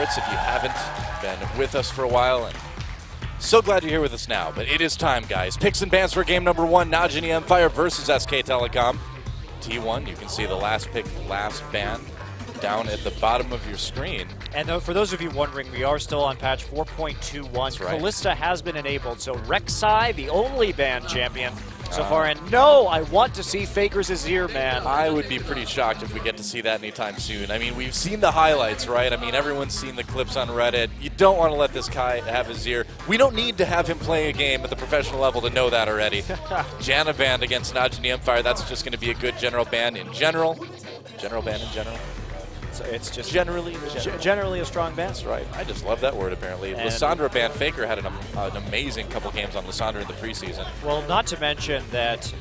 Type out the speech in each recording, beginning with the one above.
Sports if you haven't been with us for a while. And so glad you're here with us now. But it is time, guys. Picks and bans for game number 1, NJE mFire versus SK Telecom T1. You can see the last pick, last ban down at the bottom of your screen. And for those of you wondering, we are still on patch 4.21. Right. Callista has been enabled, so Rek'Sai, the only ban champion so far. And no, I want to see Faker's Azir, man. I would be pretty shocked if we get to see that anytime soon. I mean, we've seen the highlights, right? I mean, everyone's seen the clips on Reddit. You don't want to let this guy have Azir. We don't need to have him play a game at the professional level to know that already. Janna banned against NJE mFire. That's just going to be a good general ban in general. General ban in general. So it's just generally generally a strong ban. That's right. I just love that word, apparently. And Lissandra banned Faker had an amazing couple games on Lissandra in the preseason. Well, not to mention that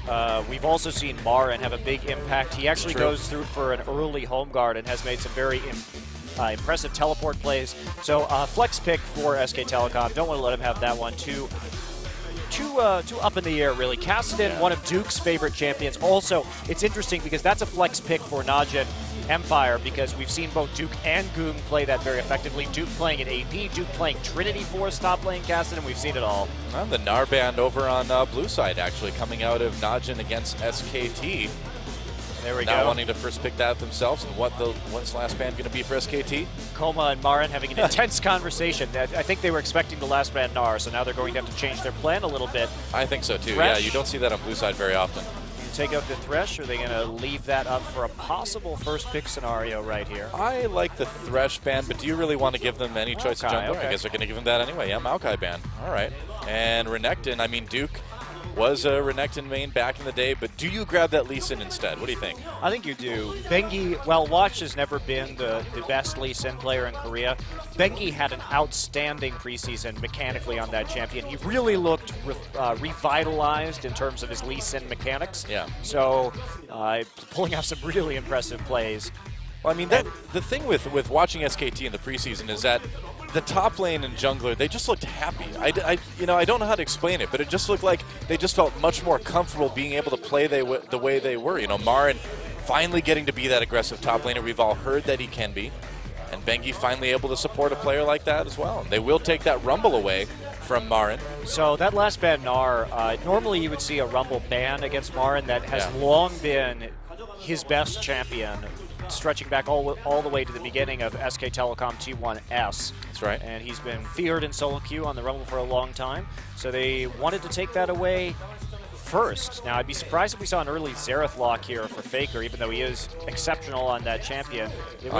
we've also seen Marin have a big impact. He actually goes through for an early home guard and has made some very impressive teleport plays. So flex pick for SK Telecom. Don't want to let him have that one too up in the air, really. Kassadin, one of Duke's favorite champions. Also, it's interesting because that's a flex pick for NJE mFire because we've seen both Duke and Goong play that very effectively. Duke playing an AP, Duke playing Trinity Force, top playing Kassadin, we've seen it all. Well, the Gnar band over on blue side, actually, coming out of NJE against SKT. There we now go. Wanting to first pick that themselves, and what's the last band going to be for SKT? Koma and Marin having an intense conversation. I think they were expecting the last band Gnar, so now they're going to have to change their plan a little bit. I think so too. Thresh. Yeah, you don't see that on blue side very often. You take out the Thresh, or are they going to leave that up for a possible first pick scenario right here? I like the Thresh band, but do you really want to give them any choice of jungler? Okay. I guess they're going to give them that anyway. Yeah, Maokai band. All right. And Renekton, I mean, Duke was a Renekton main back in the day, but do you grab that Lee Sin instead? What do you think? I think you do. Bengi, well, Watch has never been the best Lee Sin player in Korea. Bengi had an outstanding preseason mechanically on that champion. He really looked revitalized in terms of his Lee Sin mechanics. Yeah. So pulling off some really impressive plays. Well, I mean, the thing with watching SKT in the preseason is that the top lane and jungler, they just looked happy. I don't know how to explain it, but it just looked like they just felt much more comfortable being able to play the way they were. You know, Marin finally getting to be that aggressive top laner. We've all heard that he can be. And Bengi finally able to support a player like that as well. And they will take that Rumble away from Marin. So that last ban Gnar, normally you would see a Rumble ban against Marin. That has long been his best champion, stretching back all the way to the beginning of SK Telecom T1S. That's right. And he's been feared in solo queue on the Rumble for a long time. So they wanted to take that away first. Now, I'd be surprised if we saw an early Xerath lock here for Faker, even though he is exceptional on that champion. It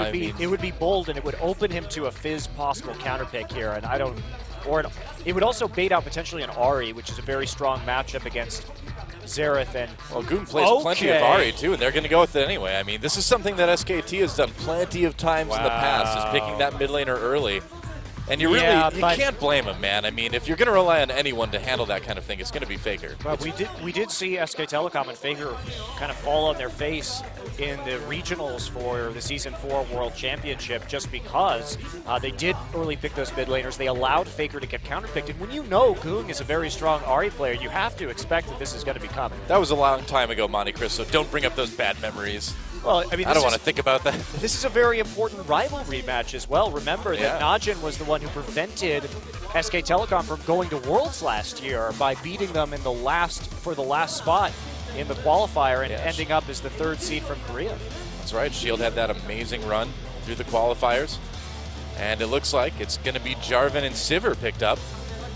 would be bold, and it would open him to a Fizz possible counter pick here. And it would also bait out potentially an Ahri, which is a very strong matchup against Xerath. And well, Goon plays plenty of Ahri too, and they're going to go with it anyway. I mean, this is something that SKT has done plenty of times in the past, is picking that mid laner early. And you can't blame him, man. I mean, if you're going to rely on anyone to handle that kind of thing, it's going to be Faker. But we did see SK Telecom and Faker kind of fall on their face in the regionals for the Season 4 World Championship just because they did early pick those mid laners. They allowed Faker to get counterpicked. And when you know Goong is a very strong Ahri player, you have to expect that this is going to be coming. That was a long time ago, Monte Chris, so don't bring up those bad memories. Well, I mean, I don't want to think about that. This is a very important rivalry match as well. Remember that NJE was the one who prevented SK Telecom from going to Worlds last year by beating them in the last spot in the qualifier and ending up as the 3rd seed from Korea. That's right. Shield had that amazing run through the qualifiers. And it looks like it's going to be Jarvan and Sivir picked up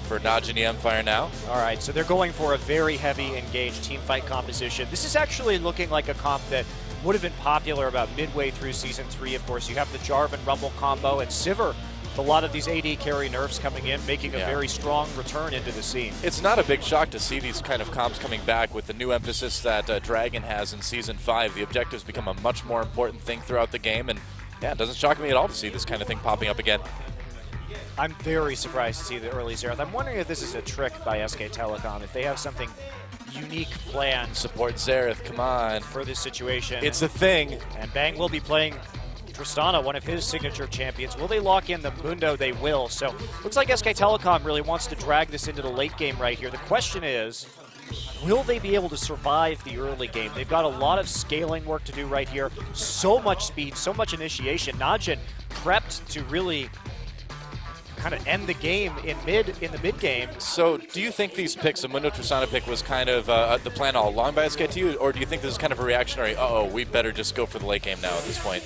for NJE mFire now. All right, so they're going for a very heavy engaged team fight composition. This is actually looking like a comp that would have been popular about midway through Season 3, of course. You have the Jarvan Rumble combo, and Sivir, a lot of these AD carry nerfs coming in, making a very strong return into the scene. It's not a big shock to see these kind of comps coming back with the new emphasis that Dragon has in Season 5. The objectives become a much more important thing throughout the game, and yeah, it doesn't shock me at all to see this kind of thing popping up again. I'm very surprised to see the early Xerath. I'm wondering if this is a trick by SK Telecom, if they have something unique planned. Support Xerath, come on. For this situation. It's a thing. And Bang will be playing Tristana, one of his signature champions. Will they lock in the Mundo? They will. So looks like SK Telecom really wants to drag this into the late game right here. The question is, will they be able to survive the early game? They've got a lot of scaling work to do right here. So much speed, so much initiation. NJE prepped to really kind of end the game in the mid game. So do you think these picks, the Mundo Tristana pick, was kind of the plan all along by SKT, or do you think this is kind of a reactionary, uh-oh, we better just go for the late game now at this point?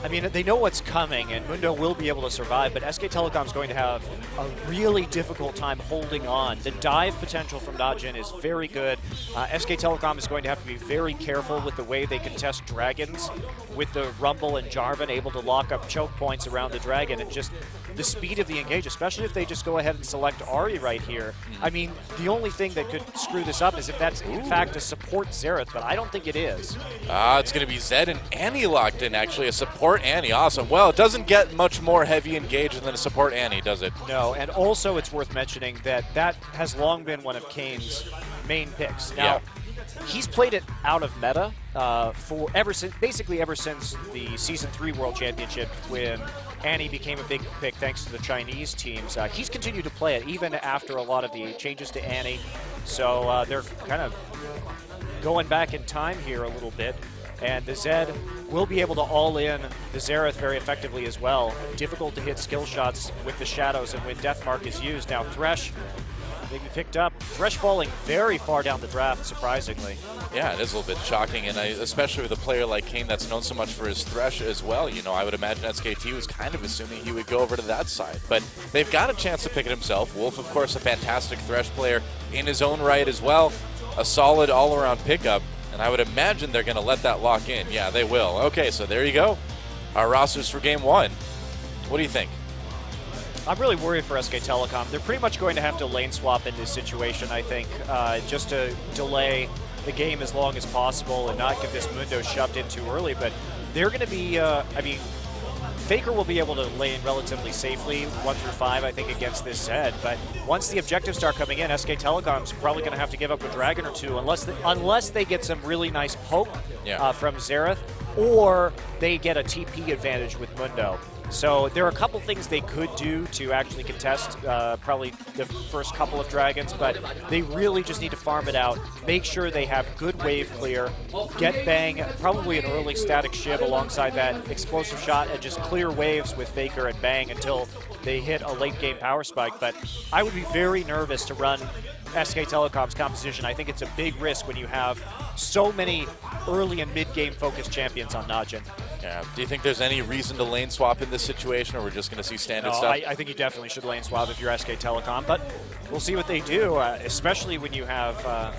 I mean, they know what's coming, and Mundo will be able to survive, but SK Telecom is going to have a really difficult time holding on. The dive potential from Najin is very good. SK Telecom is going to have to be very careful with the way they contest dragons, with the Rumble and Jarvan able to lock up choke points around the dragon, and just the speed of the engage, especially if they just go ahead and select Ahri right here. I mean, the only thing that could screw this up is if that's in fact a support Xerath, but I don't think it is. It's going to be Zed and Annie locked in, actually. A support Annie, awesome. Well, it doesn't get much more heavy engaged than a support Annie, does it? No, and also it's worth mentioning that that has long been one of Kane's main picks. Now, he's played it out of meta basically ever since the Season 3 World Championship when Annie became a big pick thanks to the Chinese teams. He's continued to play it even after a lot of the changes to Annie. So they're kind of going back in time here a little bit. And the Zed will be able to all-in the Xerath very effectively as well. Difficult to hit skill shots with the shadows and when Deathmark is used. Now Thresh, they picked up. Thresh falling very far down the draft, surprisingly. Yeah, it is a little bit shocking, and especially with a player like Kane that's known so much for his Thresh as well. You know, I would imagine SKT was kind of assuming he would go over to that side. But they've got a chance to pick it himself. Wolf, of course, a fantastic Thresh player in his own right as well. A solid all-around pickup. And I would imagine they're going to let that lock in. Yeah, they will. Okay, so there you go. Our rosters for Game 1. What do you think? I'm really worried for SK Telecom. They're pretty much going to have to lane swap in this situation, I think, just to delay the game as long as possible and not get this Mundo shoved in too early. But they're going to be, I mean, Faker will be able to lane relatively safely 1 through 5, I think, against this Zed. But once the objectives start coming in, SK Telecom's probably going to have to give up a dragon or two unless they get some really nice poke from Xerath, or they get a TP advantage with Mundo. So there are a couple things they could do to actually contest probably the first couple of dragons, but they really just need to farm it out, make sure they have good wave clear, get Bang, probably an early static shiv alongside that explosive shot, and just clear waves with Faker and Bang until they hit a late game power spike. But I would be very nervous to run SK Telecom's composition. I think it's a big risk when you have so many early and mid-game focused champions on Najin. Yeah. Do you think there's any reason to lane swap in this situation, or we're just going to see standard stuff? I think you definitely should lane swap if you're SK Telecom, but we'll see what they do, especially when you have a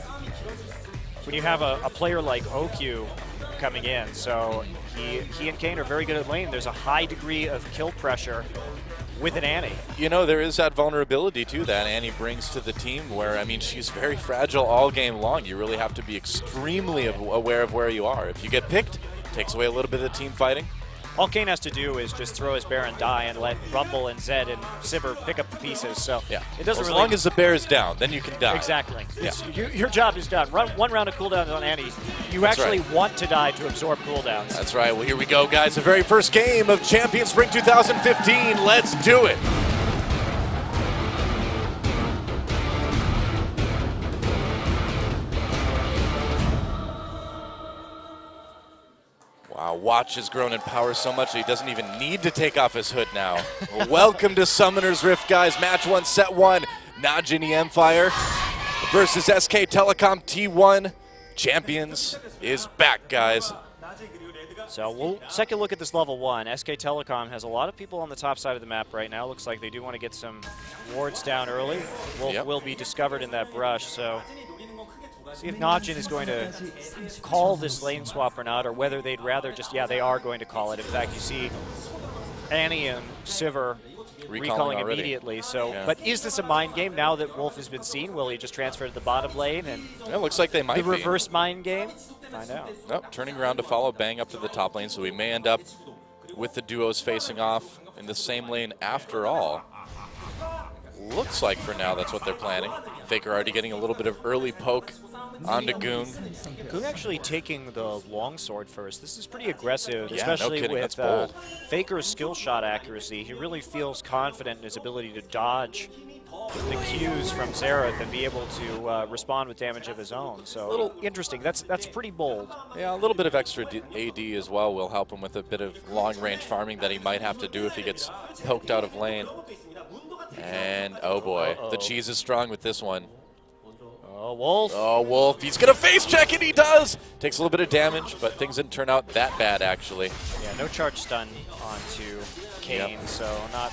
player like OQ coming in. So he and Kane are very good at lane. There's a high degree of kill pressure with an Annie. You know, there is that vulnerability, too, that Annie brings to the team where, I mean, she's very fragile all game long. You really have to be extremely aware of where you are. If you get picked, it takes away a little bit of the team fighting. All Kane has to do is just throw his bear and die and let Rumble and Zed and Sivir pick up the pieces. So yeah, it doesn't as really... long as the bear is down, then you can die. Exactly. Yeah. Your job is done. Run one round of cooldowns on Annie. You actually want to die to absorb cooldowns. That's right. Well, here we go, guys. The very first game of Champion Spring 2015. Let's do it. Wow, Watch has grown in power so much that he doesn't even need to take off his hood now. Welcome to Summoner's Rift, guys. Match 1, set 1. NJE mFire versus SK Telecom T1. Champions is back, guys. So we'll take a look at this level 1. SK Telecom has a lot of people on the top side of the map right now. Looks like they do want to get some wards down early. Wolf will be discovered in that brush, so see if Najin is going to call this lane swap or not, or whether they'd rather just, they are going to call it. In fact, you see Annie and Sivir recalling immediately. So, but is this a mind game now that Wolf has been seen? Will he just transfer to the bottom lane? And it looks like they might be. The reverse mind game? Find out. Nope, turning around to follow Bang up to the top lane, so we may end up with the duos facing off in the same lane after all. Looks like for now that's what they're planning. Faker already getting a little bit of early poke onto Goon. Goon actually taking the longsword first. This is pretty aggressive, yeah, especially no kidding. with That's bold. Faker's skill shot accuracy. He really feels confident in his ability to dodge the cues from Xerath and be able to respond with damage of his own. So a little interesting. That's pretty bold. Yeah, a little bit of extra AD as well will help him with a bit of long-range farming that he might have to do if he gets poked out of lane. And, oh boy, the cheese is strong with this one. Oh, Wolf. Oh, Wolf. He's going to face check, and he does. Takes a little bit of damage, but things didn't turn out that bad, actually. Yeah, no charge stun onto Kane, so not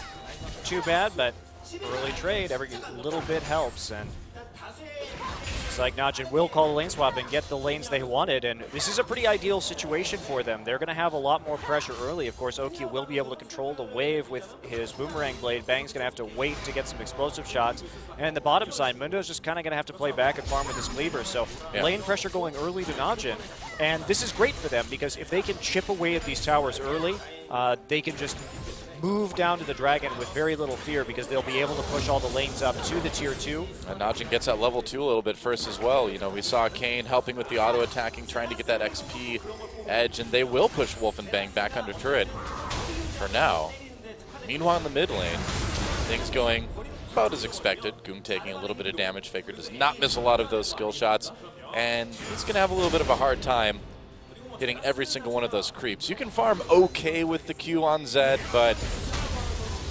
too bad, but early trade, every little bit helps. And it's like Najin will call the lane swap and get the lanes they wanted, and this is a pretty ideal situation for them. They're going to have a lot more pressure early. Of course, Oki will be able to control the wave with his boomerang blade. Bang's going to have to wait to get some explosive shots. And the bottom side, Mundo's just kind of going to have to play back and farm with his cleaver. So lane pressure going early to Najin. And this is great for them because if they can chip away at these towers early, they can just move down to the Dragon with very little fear because they'll be able to push all the lanes up to the tier 2. And Najin gets at level 2 a little bit first as well. You know, we saw Kane helping with the auto attacking, trying to get that XP edge, and they will push Wolf and Bang back under turret for now. Meanwhile, in the mid lane, things going about as expected. Goong taking a little bit of damage. Faker does not miss a lot of those skill shots, and he's going to have a little bit of a hard time hitting every single one of those creeps. You can farm okay with the Q on Zed, but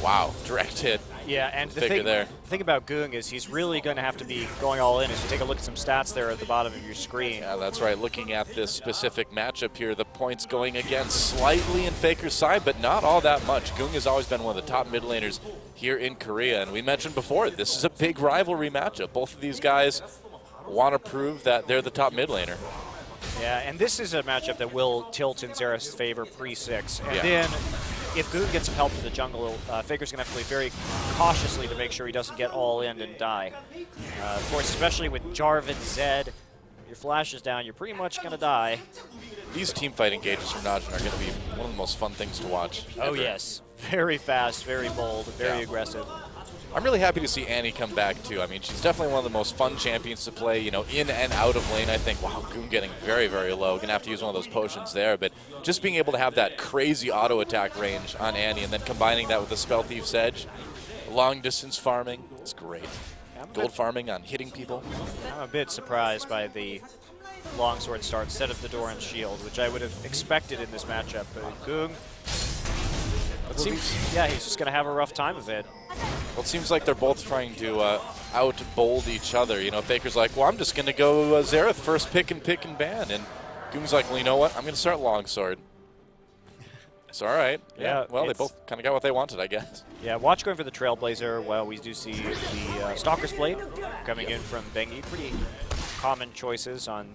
wow, direct hit. Yeah, and the thing about Goong is he's really going to have to be going all in. As you take a look at some stats there at the bottom of your screen. Yeah, that's right. Looking at this specific matchup here, the points going again slightly in Faker's side, but not all that much. Goong has always been one of the top mid laners here in Korea, and we mentioned before, this is a big rivalry matchup. Both of these guys want to prove that they're the top mid laner. Yeah, and this is a matchup that will tilt in Xerath's favor pre-6. And then if Goong gets some help in the jungle, Faker's going to have to play very cautiously to make sure he doesn't get all in and die. Of course, especially with Jarvan, Zed, your flash is down, you're pretty much going to die. These teamfight engages from Najin are going to be one of the most fun things to watch. Oh, yes. Very fast, very bold, very aggressive. I'm really happy to see Annie come back, too. I mean, she's definitely one of the most fun champions to play, you know, in and out of lane. I think, wow, Goong getting very, very low. Going to have to use one of those potions there. But just being able to have that crazy auto attack range on Annie and then combining that with the Spell Thief's Edge, long distance farming, it's great. Gold farming on hitting people. I'm a bit surprised by the longsword start instead of the Doran's shield, which I would have expected in this matchup. But Goong, yeah, he's just going to have a rough time of it. Well, it seems like they're both trying to out-bold each other. You know, Faker's like, well, I'm just going to go Xerath first pick and ban. And Goong's like, well, you know what? I'm going to start Longsword. It's all right. Yeah, well, they both kind of got what they wanted, I guess. Yeah, watch going for the Trailblazer. Well, we do see the Stalker's Blade coming in from Bengi. Pretty common choices on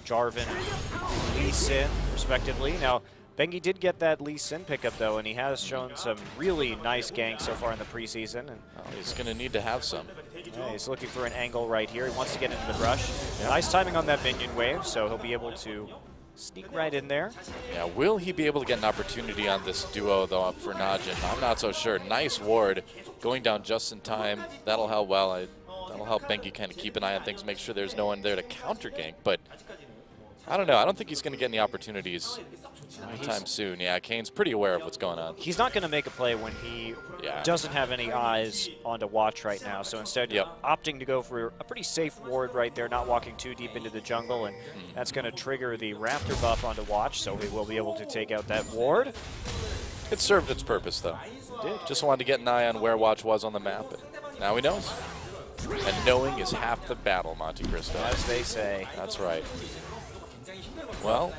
Jarvan and Lee Sin, respectively. Now, Bengi did get that Lee Sin pickup, though, and he has shown some really nice ganks so far in the preseason. And he's going to need to have some. Yeah, he's looking for an angle right here. He wants to get into the brush. Yeah. Nice timing on that minion wave, so he'll be able to sneak right in there. Yeah, will he be able to get an opportunity on this duo, though, for Najin? I'm not so sure. Nice ward going down just in time. That'll help well. That'll help Bengi kind of keep an eye on things, make sure there's no one there to counter gank. But I don't know. I don't think he's going to get any opportunities anytime soon. Yeah, Kane's pretty aware of what's going on. He's not going to make a play when he doesn't have any eyes onto watch right now. So instead, opting to go for a pretty safe ward right there, not walking too deep into the jungle, and that's going to trigger the Raptor buff onto watch, so he will be able to take out that ward. It served its purpose, though. It did. Just wanted to get an eye on where watch was on the map, and now he knows. And knowing is half the battle, Monte Cristo. As they say. That's right. Well,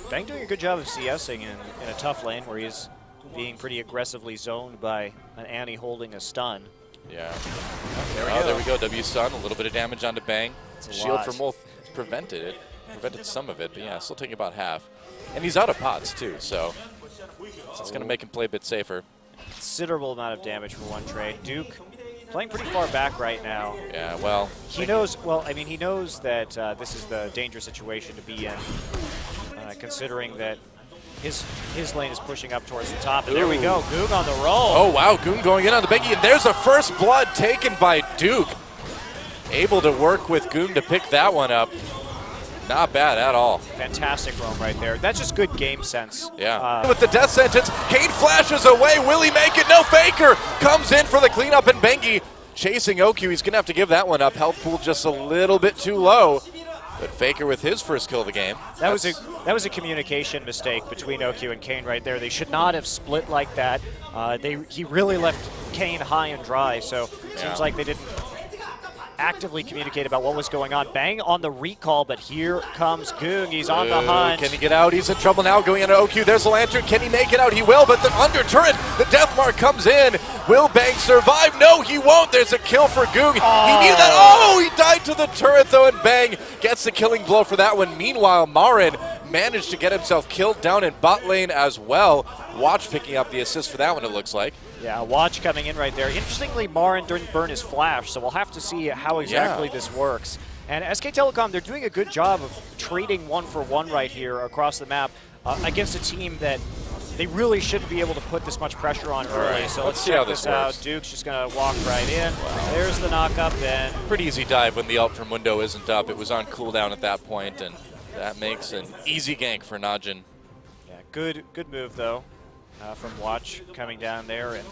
Bang doing a good job of CSing in a tough lane where he's being pretty aggressively zoned by an Annie holding a stun. Yeah. There we go. W stun, a little bit of damage onto Bang. Shield from Wolf prevented some of it, but yeah, still taking about half. And he's out of pots too, so it's going to make him play a bit safer. Considerable amount of damage for one trade. Duke playing pretty far back right now. Yeah, well, he knows. Well, I mean, he knows that this is the dangerous situation to be in, considering that his lane is pushing up towards the top. And there we go, Goong on the roll. Oh wow, Goong going in on the Bengi, and there's a first blood taken by Duke. Able to work with Goong to pick that one up. Not bad at all. Fantastic roam right there. That's just good game sense. Yeah. With the death sentence, Kane flashes away. Will he make it? No, Faker comes in for the cleanup, and Bengi chasing OQ. He's going to have to give that one up. Health pool just a little bit too low. But Faker with his first kill of the game. That was a communication mistake between OQ and Kane right there. They should not have split like that. He really left Kane high and dry, so it seems like they didn't actively communicate about what was going on. Bang on the recall, but here comes Goong. He's on the hunt. Can he get out? He's in trouble now going into OQ. There's a lantern. Can he make it out? He will, but the under turret, the death mark comes in. Will Bang survive? No, he won't. There's a kill for Goong. He needed that. Oh, he died to the turret though, and Bang gets the killing blow for that one. Meanwhile, Marin managed to get himself killed down in bot lane as well. Watch picking up the assist for that one, it looks like. Yeah, Watch coming in right there. Interestingly, Marin didn't burn his flash, so we'll have to see how exactly this works. And SK Telecom, they're doing a good job of trading 1-for-1 right here across the map against a team that they really shouldn't be able to put this much pressure on early. Right. So let's see how check this this out. works. Duke's just going to walk right in. Wow. There's the knock-up, and pretty easy dive when the ult from Mundo isn't up. It was on cooldown at that point, and that makes an easy gank for Najin. Yeah, good move, though. From Watch coming down there, and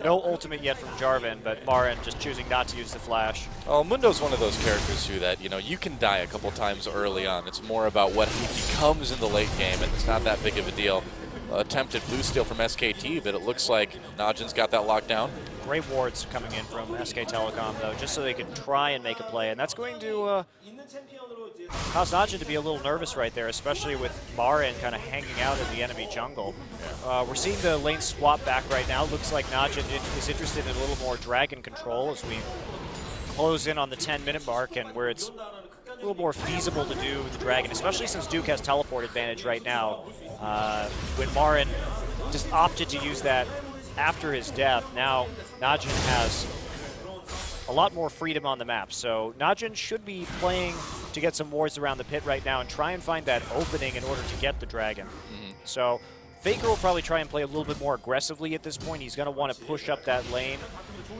no ultimate yet from Jarvan, but Marin just choosing not to use the flash. Oh, Mundo's one of those characters too that, you know, you can die a couple times early on. It's more about what he becomes in the late game, and it's not that big of a deal. Attempted blue steal from SKT, but it looks like Najin's got that locked down. Great wards coming in from SK Telecom, though, just so they can try and make a play, and that's going to cause Najin to be a little nervous right there, especially with Marin kind of hanging out in the enemy jungle. We're seeing the lane swap back right now. Looks like Najin is interested in a little more dragon control as we close in on the 10-minute mark, and where it's a little more feasible to do the dragon, especially since Duke has teleport advantage right now. When Marin just opted to use that after his death, now Najin has a lot more freedom on the map. So Najin should be playing to get some wards around the pit right now and try and find that opening in order to get the dragon. So Faker will probably try and play a little bit more aggressively at this point. He's going to want to push up that lane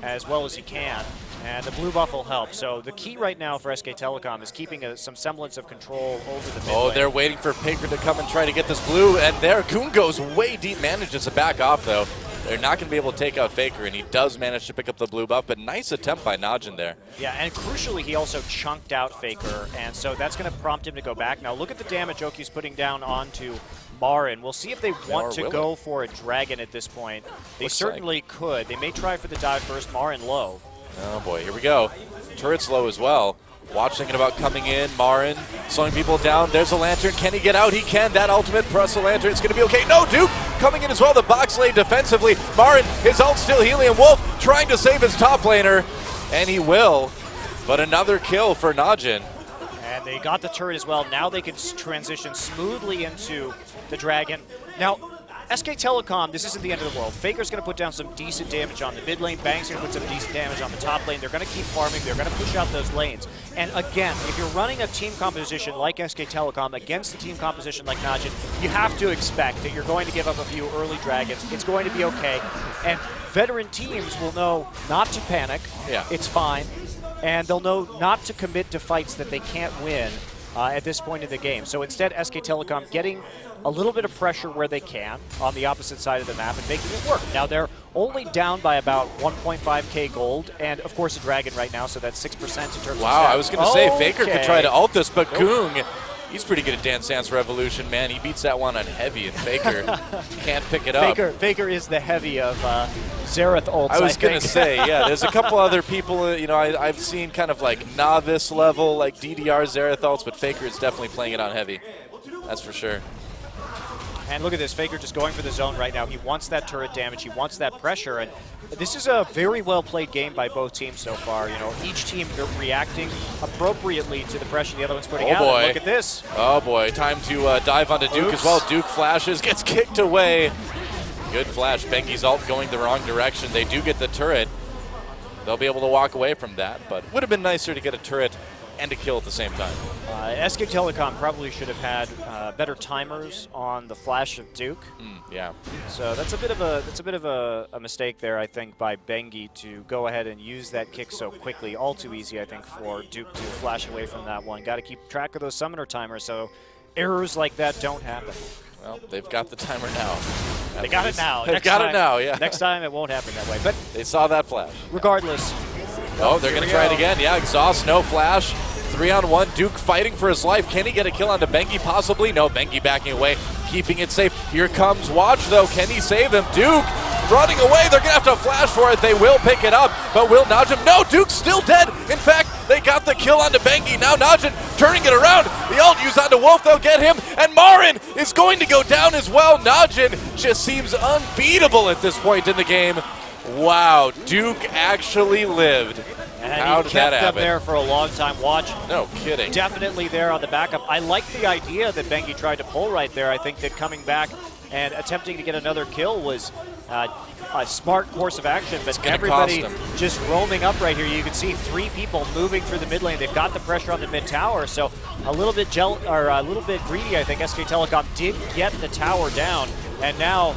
as well as he can, and the blue buff will help. So the key right now for SK Telecom is keeping some semblance of control over the mid lane. They're waiting for Faker to come and try to get this blue, and there Goong goes way deep, manages to back off though. They're not going to be able to take out Faker, and he does manage to pick up the blue buff, but nice attempt by Najin there. Yeah, and crucially, he also chunked out Faker, and so that's going to prompt him to go back. Now look at the damage Oki's putting down onto Marin. We'll see if they want to go for a dragon at this point. They certainly could. They may try for the dive first. Marin low. Oh boy, here we go. Turret's low as well. Watch thinking about coming in. Marin slowing people down. There's a lantern. Can he get out? He can. That ultimate press a lantern. It's going to be okay. No, Duke coming in as well. The box lane defensively. Marin, his ult still healing. And Wolf trying to save his top laner. And he will. But another kill for Najin. And they got the turret as well. Now they can transition smoothly into the dragon. Now, SK Telecom, this isn't the end of the world. Faker's going to put down some decent damage on the mid lane. Bang's going to put some decent damage on the top lane. They're going to keep farming. They're going to push out those lanes. And again, if you're running a team composition like SK Telecom against a team composition like Najin, you have to expect that you're going to give up a few early dragons. It's going to be okay. And veteran teams will know not to panic. Yeah. It's fine. And they'll know not to commit to fights that they can't win at this point in the game. So instead, SK Telecom getting a little bit of pressure where they can on the opposite side of the map and making it work. Now they're only down by about 1.5k gold, and of course a dragon right now, so that's 6% in terms of Wow, I was going to say Faker could try to ult this, but Nope. Goong, he's pretty good at Dance Dance Revolution, man. He beats that one on heavy, and Faker can't pick it up. Faker is the heavy of Xerath ults, I was going to say, yeah, there's a couple other people, you know, I've seen kind of like novice level, like DDR Xerath ults, but Faker is definitely playing it on heavy. That's for sure. And look at this, Faker just going for the zone right now. He wants that turret damage, he wants that pressure, and this is a very well played game by both teams so far. You know, each team reacting appropriately to the pressure the other one's putting out. Boy. And look at this. Oh boy, time to dive onto Duke as well. Duke flashes, gets kicked away. Good flash. Bengi's ult going the wrong direction. They do get the turret. They'll be able to walk away from that, but would have been nicer to get a turret and a kill at the same time. SK Telecom probably should have had better timers on the flash of Duke. Yeah. So that's a bit of a mistake there, I think, by Bengi to go ahead and use that kick so quickly. All too easy, I think, for Duke to flash away from that one. Got to keep track of those summoner timers so errors like that don't happen. Well, they've got the timer now. They got it now. They've got it now, yeah. Next time it won't happen that way. But they saw that flash. Regardless. Oh, they're going to try it again. Yeah, exhaust, no flash. 3-on-1, Duke fighting for his life. Can he get a kill onto Bengi? Possibly. No, Bengi backing away, keeping it safe. Here comes Watch, though. Can he save him? Duke running away. They're going to have to flash for it. They will pick it up, but will Najin? No, Duke's still dead. In fact, they got the kill onto Bengi. Now Najin turning it around. The ult used onto Wolf. They'll get him, and Marin is going to go down as well. Najin just seems unbeatable at this point in the game. Wow, Duke actually lived. And how did that happen? He kept them there for a long time. Watch. No kidding. Definitely there on the backup. I like the idea that Bengi tried to pull right there. I think that coming back and attempting to get another kill was a smart course of action, but everybody just roaming up right here. You can see 3 people moving through the mid lane. They've got the pressure on the mid tower, so a little bit a little bit greedy. I think SK Telecom did get the tower down, and now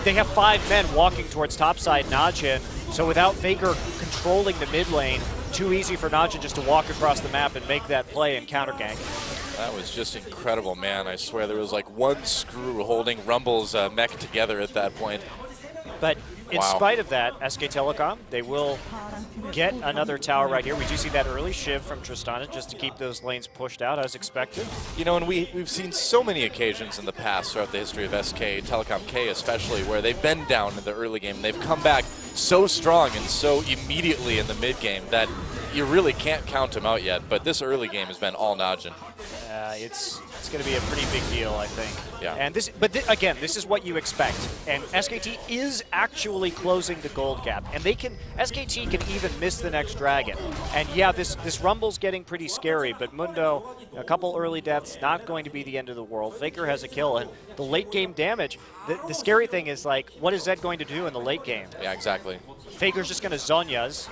they have 5 men walking towards topside Najin. So without Faker controlling the mid lane, too easy for Najin just to walk across the map and make that play and counter gank. That was just incredible, man. I swear there was like one screw holding Rumble's mech together at that point. But in spite of that, SK Telecom, they will get another tower right here. We do see that early shiv from Tristana just to keep those lanes pushed out as expected. You know, and we've seen so many occasions in the past throughout the history of SK, Telecom K especially, where they've been down in the early game and they've come back so strong and so immediately in the mid game that you really can't count them out yet. But this early game has been all Najin. It's going to be a pretty big deal, I think. Yeah. And again, this is what you expect. And SKT is actually closing the gold gap, and SKT can even miss the next dragon. And yeah, this Rumble's getting pretty scary, but Mundo, a couple early deaths, not going to be the end of the world. Faker has a kill, and the late game damage. The scary thing is, like, what is Zed going to do in the late game? Yeah, exactly. Faker's just going to Zhonya's.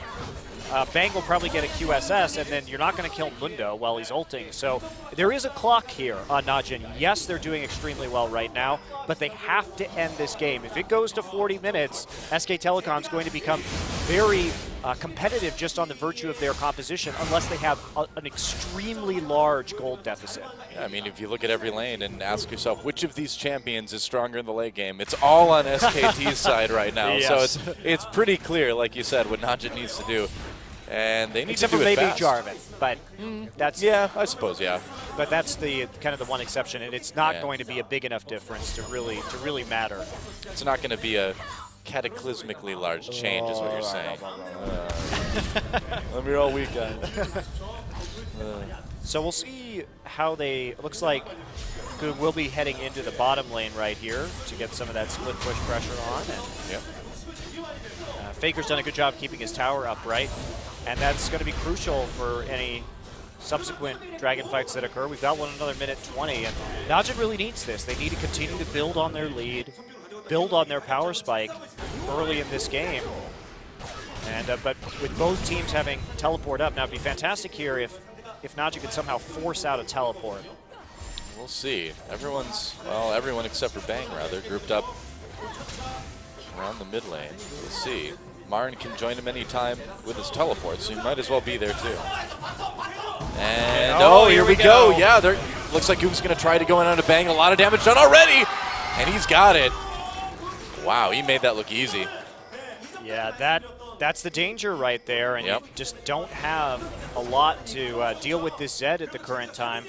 Bang will probably get a QSS, and then you're not going to kill Mundo while he's ulting. So there is a clock here on Najin. Yes, they're doing extremely well right now, but they have to end this game. If it goes to 40 minutes, SK Telecom's going to become very competitive just on the virtue of their composition, unless they have an extremely large gold deficit. Yeah, I mean, if you look at every lane and ask yourself which of these champions is stronger in the late game, it's all on SKT's side right now. Yes. So it's pretty clear, like you said, what Najin needs to do. And they need Except to do for it maybe fast. Jarvan, but that's I suppose, yeah. But that's the kind of the one exception, and it's not going to be a big enough difference to really matter. It's not going to be a cataclysmically large change, is what you're saying. Let me roll weekend. So we'll see how they. It looks like Goog will be heading into the bottom lane right here to get some of that split push pressure on. And Faker's done a good job keeping his tower upright. And that's going to be crucial for any subsequent dragon fights that occur. We've got another minute 20, and Najin really needs this. They need to continue to build on their lead, build on their power spike early in this game. And but with both teams having teleport up, now it'd be fantastic here if Najin could somehow force out a teleport. We'll see. Everyone except for Bang, rather, grouped up around the mid lane. We'll see. Marin can join him anytime with his teleport, so he might as well be there too. And here we go. Yeah, looks like Goog's going to try to go in on a Bang. A lot of damage done already, and he's got it. Wow, he made that look easy. Yeah, that's the danger right there, and you just don't have a lot to deal with this Zed at the current time.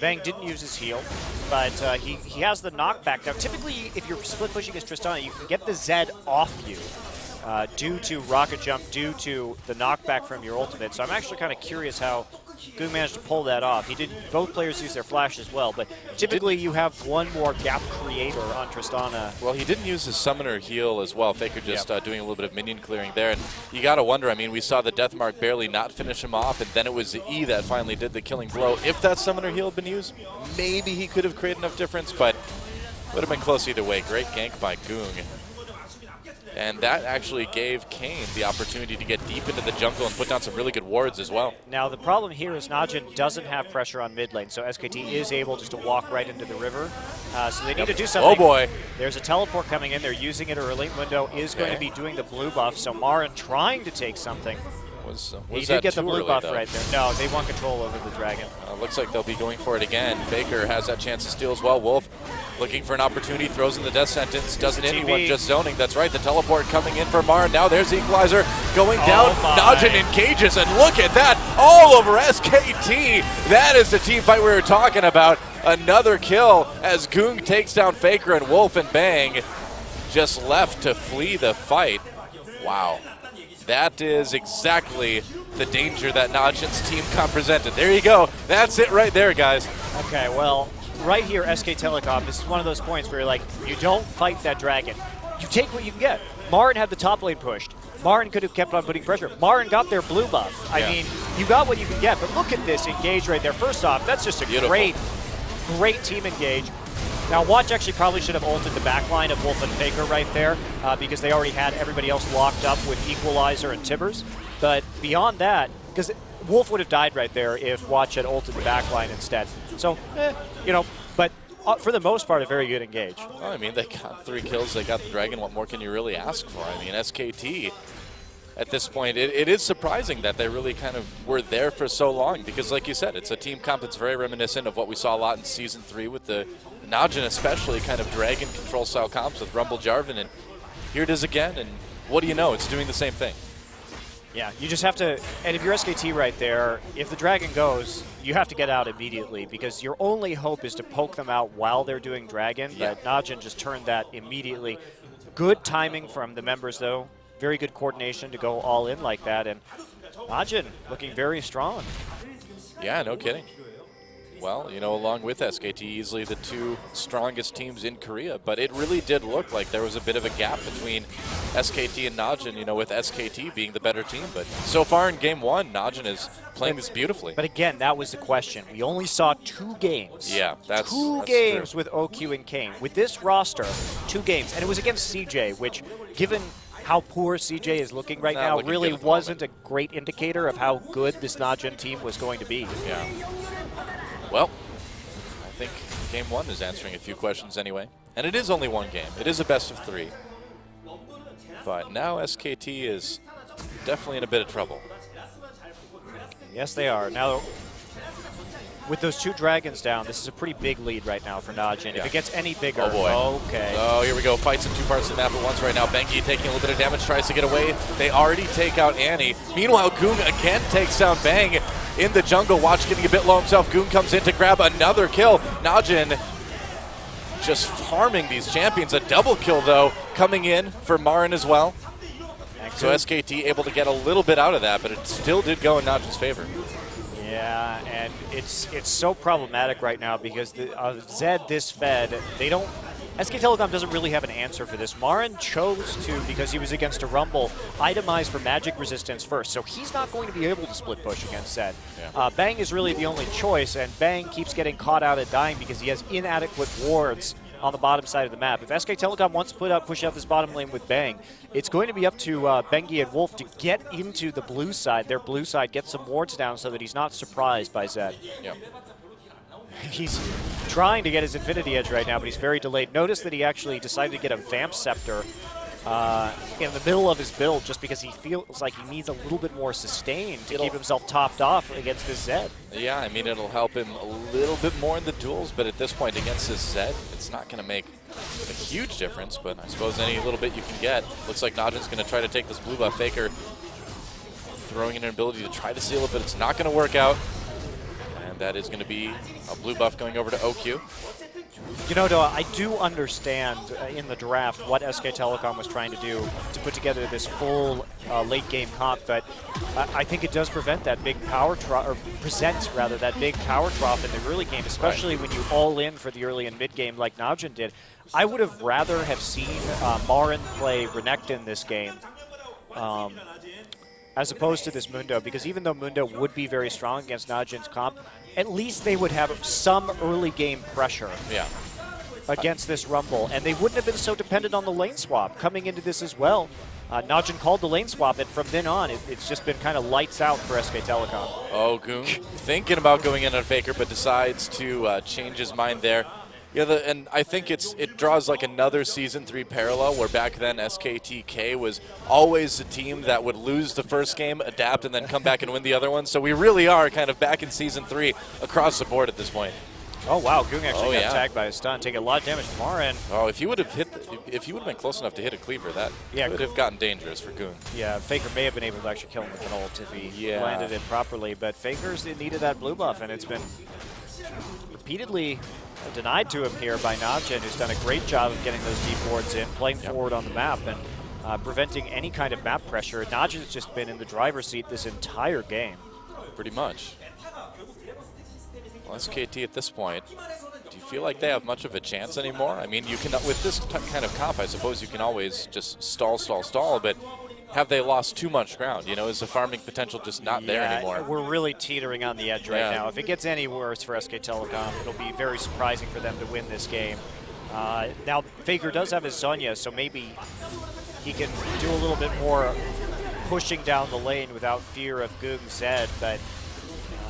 Bang didn't use his heal, but he has the knockback. Now, typically, if you're split pushing as Tristana, you can get the Zed off you due to rocket jump, due to the knockback from your ultimate. So I'm actually kind of curious how Goog managed to pull that off. Both players use their flash as well, but typically you have one more gap creator on Tristana. Well, he didn't use his summoner heal as well. Faker just doing a little bit of minion clearing there. And you got to wonder, I mean, we saw the death mark barely not finish him off, and then it was the E that finally did the killing blow. If that summoner heal had been used, maybe he could have created enough difference, but would have been close either way. Great gank by Goong. And that actually gave Kane the opportunity to get deep into the jungle and put down some really good wards as well. Now, the problem here is Najin doesn't have pressure on mid lane, so SKT is able just to walk right into the river. So they need to do something. Oh, boy. There's a teleport coming in. They're using it early. Mundo is going to be doing the blue buff, so Marin trying to take something. He did get the blue buff right there. No, they want control over the dragon. Looks like they'll be going for it again. Faker has that chance to steal as well. Wolf Looking for an opportunity, throws in the death sentence, doesn't hit anyone, just zoning. That's right, the teleport coming in for Mar. Now there's the equalizer going down. Najin engages, and look at that, all over SKT. That is the team fight we were talking about. Another kill as Goong takes down Faker, and Wolf and Bang just left to flee the fight. Wow. That is exactly the danger that Najin's team comp presented. There you go. That's it right there, guys. Okay, well, right here, SK Telecom, this is one of those points where you're like, you don't fight that dragon. You take what you can get. Marin had the top lane pushed. Marin could have kept on putting pressure. Marin got their blue buff. I mean, you got what you can get, but look at this engage right there. First off, that's just a great team engage. Now, Watch actually probably should have ulted the backline of Wolf and Faker right there because they already had everybody else locked up with Equalizer and Tibbers. But beyond that, because Wolf would have died right there if Watch had ulted the backline instead. So, you know, but for the most part, a very good engage. Well, I mean, they got 3 kills, they got the dragon. What more can you really ask for? I mean, SKT, at this point, it is surprising that they really kind of were there for so long because, like you said, it's a team comp that's very reminiscent of what we saw a lot in Season 3 with the Najin especially, kind of dragon control style comps with Rumble Jarvan, and here it is again, and what do you know? It's doing the same thing. Yeah, you just have to, and if you're SKT right there, if the dragon goes, you have to get out immediately because your only hope is to poke them out while they're doing dragon, but Najin just turned that immediately. Good timing from the members, though. Very good coordination to go all in like that, and Najin looking very strong. Yeah, no kidding. Well, you know, along with SKT, easily the 2 strongest teams in Korea, but it really did look like there was a bit of a gap between SKT and Najin, you know, with SKT being the better team. But so far in Game 1, Najin is playing this beautifully. But again, that was the question. We only saw 2 games. Yeah, that's two games true. with OQ and Kane. With this roster, 2 games, and it was against CJ, which, given how poor CJ is looking right now, really wasn't a great indicator of how good this Najin team was going to be. Yeah. Well, I think Game 1 is answering a few questions anyway. And it is only 1 game. It is a best of 3. But now SKT is definitely in a bit of trouble. Yes, they are. Now, with those 2 dragons down, this is a pretty big lead right now for Najin. If it gets any bigger, okay. Oh, here we go. Fights in 2 parts of the map at once right now. Bengi taking a little bit of damage, tries to get away. They already take out Annie. Meanwhile, Goong again takes down Bang in the jungle. Watch getting a bit low himself. Goong comes in to grab another kill. Najin just farming these champions. A double kill, though, coming in for Marin as well. So SKT able to get a little bit out of that, but it still did go in Najin's favor. Yeah, and it's so problematic right now because the Zed this fed, they don't. SK Telecom doesn't really have an answer for this. Marin chose to, because he was against a Rumble, itemize for magic resistance first, so he's not going to be able to split push against Zed. Yeah. Bang is really the only choice, and Bang keeps getting caught out and dying because he has inadequate wards on the bottom side of the map. If SK Telecom wants to push out this bottom lane with Bang, it's going to be up to Bengi and Wolf to get into the blue side, their blue side, get some wards down so that he's not surprised by Zed. Yep. He's trying to get his Infinity Edge right now, but he's very delayed. Notice that he actually decided to get a Vamp Scepter in the middle of his build just because he feels like he needs a little bit more sustain to keep himself topped off against this Zed. Yeah, I mean, it'll help him a little bit more in the duels, but at this point against this Zed, it's not going to make a huge difference, but I suppose any little bit you can get. Looks like Najin's going to try to take this blue buff. Faker throwing in an ability to try to seal it, but it's not going to work out. And that is going to be a blue buff going over to OQ. You know, Doa, I do understand in the draft what SK Telecom was trying to do to put together this full late-game comp, but I think it does prevent that big power trough, or present, rather, that big power trough in the early game, especially when you all in for the early and mid-game like Najin did. I would have rather have seen Marin play Renekton this game as opposed to this Mundo, because even though Mundo would be very strong against Najin's comp, at least they would have some early game pressure against this Rumble, and they wouldn't have been so dependent on the lane swap coming into this as well. Najin called the lane swap, and from then on, it's just been kind of lights out for SK Telecom. Oh, Goong thinking about going in on Faker, but decides to change his mind there. Yeah, and I think it draws like another Season 3 parallel where back then SKTK was always the team that would lose the first game, adapt, and then come back and win the other one. So we really are kind of back in Season 3 across the board at this point. Oh wow, Goong actually got tagged by a stun, taking a lot of damage from Marin. Oh, if he would have been close enough to hit a cleaver, that could have gotten dangerous for Goong. Yeah, Faker may have been able to actually kill him with an ult if he landed it properly, but Faker's needed that blue buff, and it's been repeatedly denied to him here by Najin, who's done a great job of getting those deep wards in, playing forward on the map, and preventing any kind of map pressure. Najin's just been in the driver's seat this entire game. Pretty much. Well, SKT at this point, do you feel like they have much of a chance anymore? I mean, you can, with this kind of comp, I suppose you can always just stall, but have they lost too much ground? You know, is the farming potential just not there anymore? We're really teetering on the edge right now. If it gets any worse for SK Telecom, it'll be very surprising for them to win this game. Now, Faker does have his Zhonya, so maybe he can do a little bit more pushing down the lane without fear of Goong's Zed, but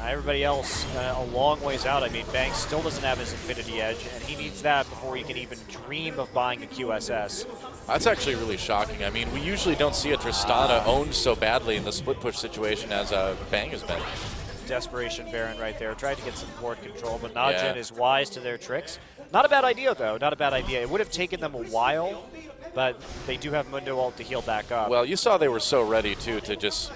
everybody else a long ways out. I mean, Bang still doesn't have his Infinity Edge, and he needs that before he can even dream of buying a QSS. That's actually really shocking. I mean, we usually don't see a Tristana owned so badly in the split push situation as Bang has been. Desperation Baron right there. Tried to get some board control, but Najin is wise to their tricks. Not a bad idea, though. Not a bad idea. It would have taken them a while, but they do have Mundo ult to heal back up. Well, you saw they were so ready, too, to just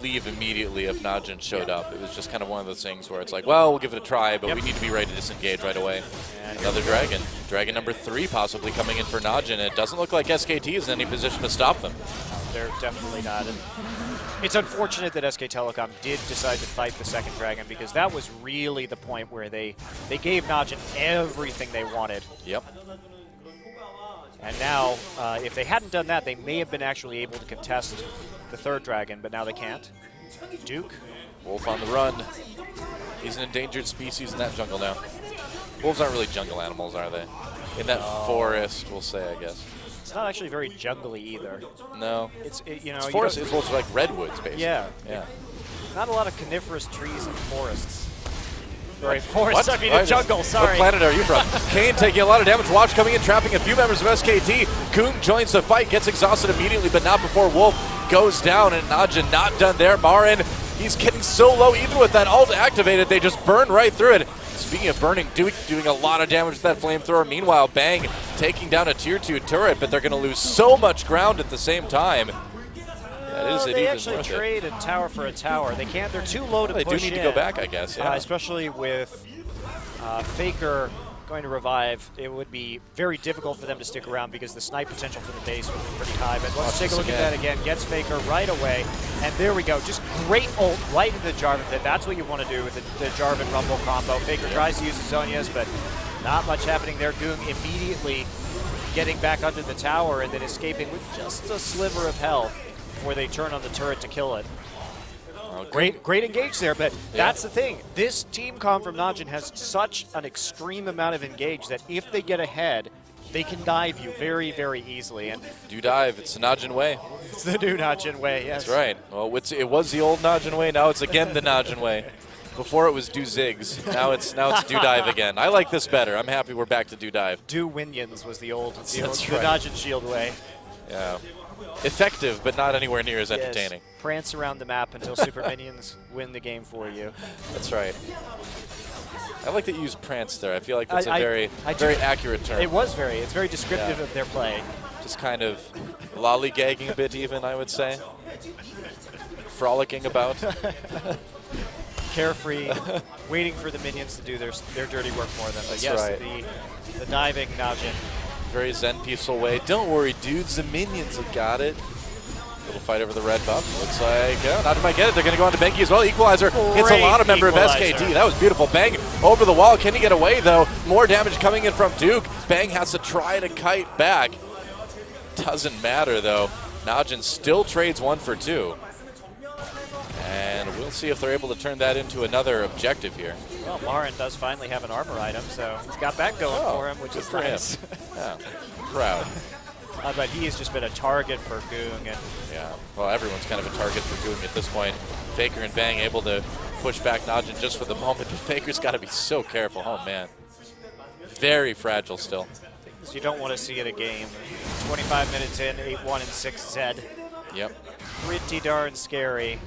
leave immediately if Najin showed up. It was just kind of one of those things where it's like, well, we'll give it a try, but we need to be ready to disengage right away. And another Dragon. Dragon number 3 possibly coming in for Najin. It doesn't look like SKT is in any position to stop them. They're definitely not. It's unfortunate that SK Telecom did decide to fight the second Dragon, because that was really the point where they gave Najin everything they wanted. Yep. And now, if they hadn't done that, they may have been actually able to contest the third Dragon, but now they can't. Duke. Wolf on the run. He's an endangered species in that jungle now. Wolves aren't really jungle animals, are they? In that forest, we'll say, I guess. It's not actually very jungly either. No. You know, it's forest. It's also like redwoods, basically. Yeah. Not a lot of coniferous trees and forests. Right, forest, I mean a jungle, sorry. What planet are you from? Kane taking a lot of damage. Watch coming in, trapping a few members of SKT. Goong joins the fight, gets exhausted immediately, but not before Wolf goes down, and Najin not done there. Marin, he's getting so low, even with that ult activated, they just burn right through it. Speaking of burning, Duke doing a lot of damage with that flamethrower. Meanwhile, Bang taking down a tier 2 turret, but they're going to lose so much ground at the same time. They actually trade a tower for a tower. They can't. They're too low to push in. They do need to go back, I guess. Yeah. Especially with Faker going to revive, it would be very difficult for them to stick around because the snipe potential for the base would be pretty high. But let's take a look at that again. Gets Faker right away, and there we go. Just great ult right into the Jarvan pit. That's what you want to do with the Jarvan Rumble combo. Faker tries to use his Zhonyas, but not much happening there. Goong immediately getting back under the tower and then escaping with just a sliver of health before they turn on the turret to kill it. Great engage there, but that's the thing. This team comm from Najin has such an extreme amount of engage that if they get ahead, they can dive you very, very easily. And do dive, it's the Najin way. It's the new Najin way, yes. That's right. Well, it was the old Najin way, now it's again the Najin way. Before it was do zigs, now it's do dive again. I like this better. I'm happy we're back to do dive. Do Winions was the old Najin shield way. Yeah. Effective, but not anywhere near as entertaining. Yes. Prance around the map until super minions win the game for you. That's right. I like that you use prance there. I feel like that's a very accurate term. It's very descriptive of their play. Just kind of lollygagging a bit even, I would say. Frolicking about. Carefree, waiting for the minions to do their dirty work for them. But that's yes, right. the diving Najin. Very zen, peaceful way. Don't worry, dudes. The minions have got it. Little fight over the red buff. Looks like Najin might get it. They're going to go on to Benki as well. Equalizer gets a lot of member of SKT. That was beautiful. Bang over the wall. Can he get away, though? More damage coming in from Duke. Bang has to try to kite back. Doesn't matter, though. Najin still trades 1 for 2. And we'll see if they're able to turn that into another objective here. Well, Marin does finally have an armor item, so he's got that going for him, which is nice. Yeah, proud. But he has just been a target for Goong. And yeah, well, everyone's kind of a target for Goong at this point. Faker and Bang able to push back Najin just for the moment, but Faker's got to be so careful. Oh, man. Very fragile still. Things you don't want to see in a game. 25 minutes in, 8-1 and 6 Zed. Yep. Pretty darn scary.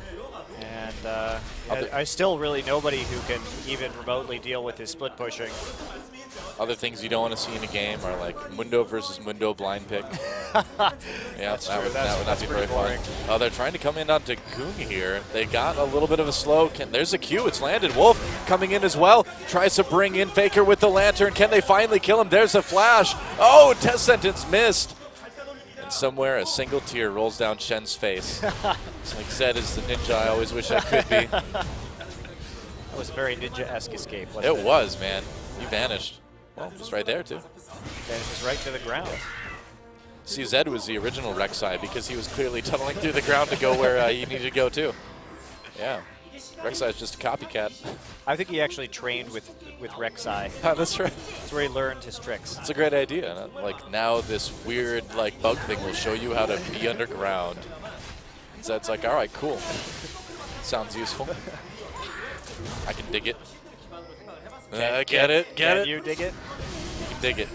And I still really nobody who can even remotely deal with his split pushing. Other things you don't want to see in a game are like Mundo versus Mundo blind pick. Yeah, that would not be very fun. Oh, they're trying to come in onto Goong here. They got a little bit of a slow. There's a Q. It's landed. Wolf coming in as well. Tries to bring in Faker with the lantern. Can they finally kill him? There's a flash. Oh, test sentence missed. And somewhere a single tear rolls down Shen's face. It's like Zed is the ninja I always wish I could be. That was a very ninja-esque escape, wasn't it? It was, man. He vanished. Well, just right there, too. Vanishes right to the ground. See, Zed was the original Rek'Sai because he was clearly tunneling through the ground to go where he needed to go, too. Yeah. Rek'Sai is just a copycat. I think he actually trained with Rek'Sai. Oh, that's right. That's where he learned his tricks. It's a great idea. Like, now this weird, like, bug thing will show you how to be underground. Zed's like, all right, cool. Sounds useful. I can dig it. Get it? Can you dig it? You can dig it.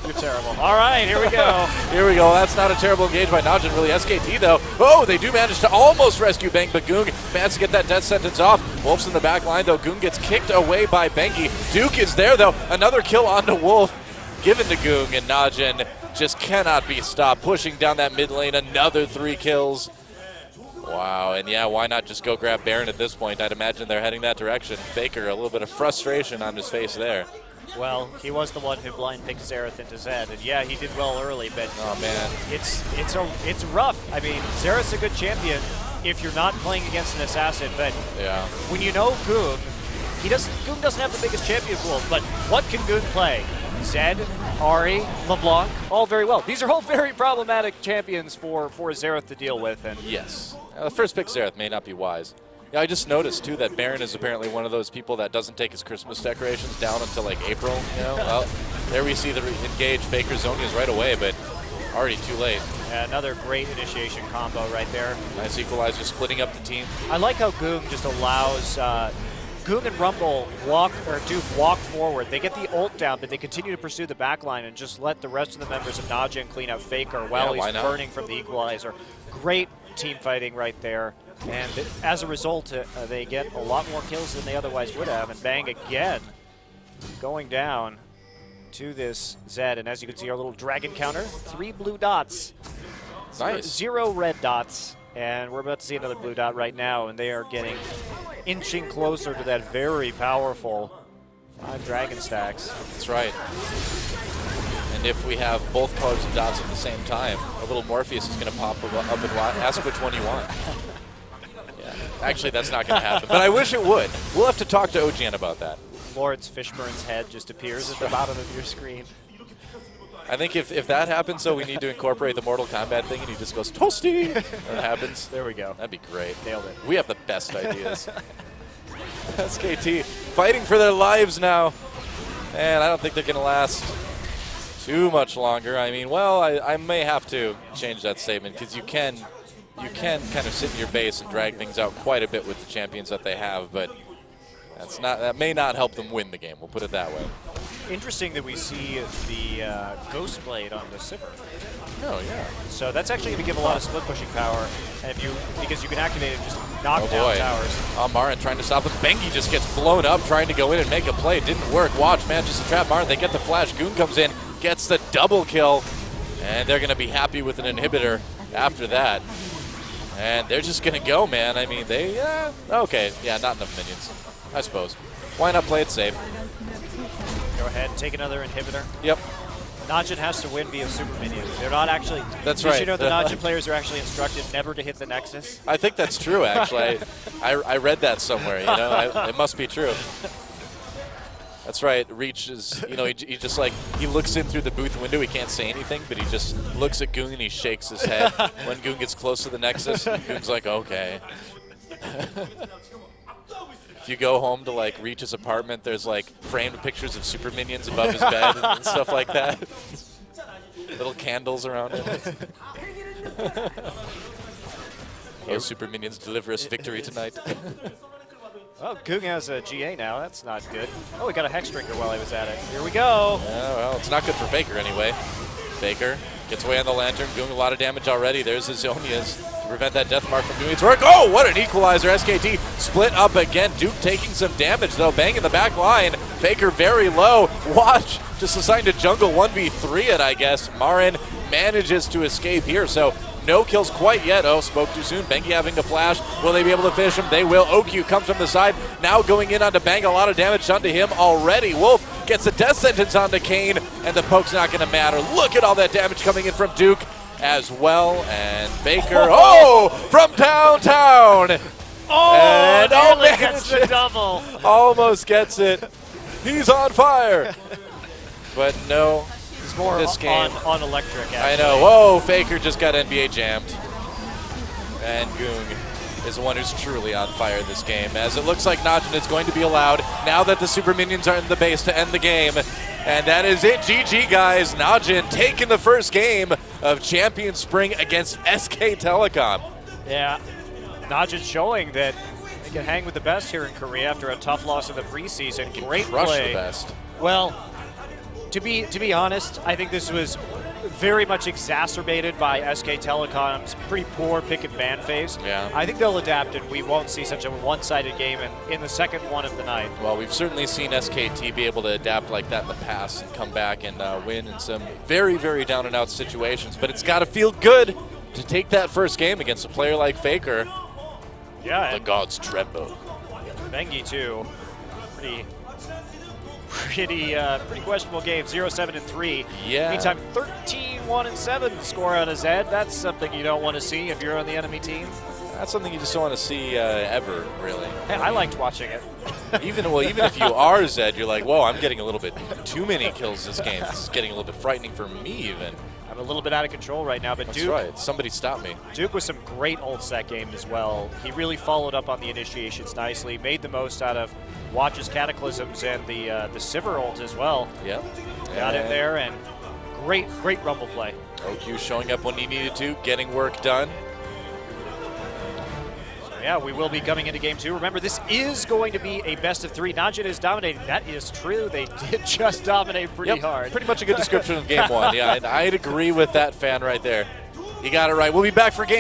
You're terrible. All right, here we go. Here we go. That's not a terrible engage by Najin, really. SKT, though. Oh, they do manage to almost rescue Bang, but Goong managed to get that death sentence off. Wolf's in the back line, though. Goong gets kicked away by Bengi. Duke is there, though. Another kill onto Wolf. Given to Goong, and Najin just cannot be stopped. Pushing down that mid lane. Another 3 kills. Wow, and yeah, why not just go grab Baron at this point? I'd imagine they're heading that direction. Faker, a little bit of frustration on his face there. Well, he was the one who blind picked Xerath into Zed, and yeah, he did well early, but oh man, it's rough. I mean, Xerath's a good champion if you're not playing against an assassin, but yeah, when you know Goong, Goong doesn't have the biggest champion pool, but what can Goong play? Zed, Ahri, LeBlanc, all very well. These are all very problematic champions for Xerath to deal with. And yes, the first pick Xerath may not be wise. Yeah, I just noticed too that Baron is apparently one of those people that doesn't take his Christmas decorations down until like April. You know, well, there we see the engage Faker Zonia's right away, but already too late. Yeah, another great initiation combo right there. Nice equalizer, splitting up the team. I like how Goong just allows Goong and Rumble Duke walk forward. They get the ult down, but they continue to pursue the backline and just let the rest of the members of Najin clean out Faker while he's burning from the equalizer. Great team fighting right there. And as a result, they get a lot more kills than they otherwise would have. And Bang again going down to this Zed. And as you can see, our little dragon counter, 3 blue dots. Nice. 0 red dots. And we're about to see another blue dot right now. And they are inching closer to that very powerful 5 dragon stacks. That's right. And if we have both colors of dots at the same time, a little Morpheus is going to pop up and ask which one you want. Yeah. Actually, that's not going to happen, but I wish it would. We'll have to talk to OGN about that. Lawrence Fishburne's head just appears at the bottom of your screen. I think if that happens, so we need to incorporate the Mortal Kombat thing, and he just goes, Toasty! That happens. There we go. That'd be great. Nailed it. We have the best ideas. SKT fighting for their lives now, and I don't think they're going to last too much longer. I mean, well, I may have to change that statement because you can kind of sit in your base and drag things out quite a bit with the champions that they have, but that may not help them win the game. We'll put it that way. Interesting that we see the Ghost Blade on the Sivir. Oh yeah. So that's actually going to give a lot of split pushing power, and because you can activate it and just knock down towers. Marin trying to stop him. Bengi just gets blown up trying to go in and make a play. It didn't work. Watch, manages to trap Marin. They get the flash. Goong comes in, gets the double kill, and they're going to be happy with an inhibitor after that. And they're just going to go, man. I mean, okay. Yeah, not enough minions, I suppose. Why not play it safe? Go ahead and take another inhibitor. Yep. Najin has to win via super minions. They're not actually. That's right. You know the Najin players are actually instructed never to hit the Nexus. I think that's true, actually. I read that somewhere. You know, it must be true. That's right. Reach is, you know, he just like, he looks in through the booth window. He can't say anything, but he just looks at Goong and he shakes his head when Goong gets close to the Nexus. Goong's like, okay. If you go home to like Reach's apartment, there's like framed pictures of super minions above his bed and stuff like that. Little candles around him. Those super minions deliver us victory tonight. Well, Goong has a GA now. That's not good. Oh, we got a Hex Drinker while he was at it. Here we go. Yeah, well, it's not good for Faker anyway. Faker gets away on the Lantern. Goong a lot of damage already. There's his Zonias. prevent that death mark from doing its work. Oh, what an equalizer. SKT split up again. Duke taking some damage, though. Bang in the back line. Faker very low. Watch, just assigned to jungle 1v3 it, I guess. Marin manages to escape here, so no kills quite yet. Oh, spoke too soon. Bengi having to flash. Will they be able to finish him? They will. OQ comes from the side. Now going in onto Bang. A lot of damage done to him already. Wolf gets a death sentence onto Kane, and the poke's not going to matter. Look at all that damage coming in from Duke as well. And Faker, from downtown. And nearly gets the double. Almost gets it. He's on fire. But no. More this game on electric, actually. I know. Whoa, Faker just got NBA jammed. And Goong is the one who's truly on fire this game, as it looks like Najin is going to be allowed now that the Super Minions are in the base to end the game. And that is it. GG, guys. Najin taking the first game of Champion Spring against SK Telecom. Yeah. Najin showing that they can hang with the best here in Korea after a tough loss in the preseason. Great crush play. The best. Well, to be honest, I think this was very much exacerbated by SK Telecom's pretty poor pick and ban phase. Yeah. I think they'll adapt, and we won't see such a one-sided game in the second one of the night. Well, we've certainly seen SKT be able to adapt like that in the past and come back and win in some very, very down-and-out situations. But it's got to feel good to take that first game against a player like Faker. Yeah. The gods tremble. Bengi, too. Pretty questionable game. 0-7-3. Yeah. Meantime, 13-1-7 score out of Zed. That's something you don't want to see if you're on the enemy team. That's something you just don't want to see ever, really. Hey, I liked watching it. even if you are Zed, you're like, whoa, I'm getting a little bit too many kills this game. This is getting a little bit frightening for me, even. I'm a little bit out of control right now, but That's Duke. right. Somebody stop me. Duke with some great ult set game as well. He really followed up on the initiations nicely, made the most out of Watch's Cataclysms and the Sivir ult as well. Yep. Got in there, and great Rumble play. OQ showing up when he needed to, getting work done. Yeah, we will be coming into game 2. Remember, this is going to be a best of 3. Najin is dominating. That is true. They did just dominate pretty hard. Pretty much a good description of game 1. Yeah, I'd agree with that fan right there. You got it right. We'll be back for game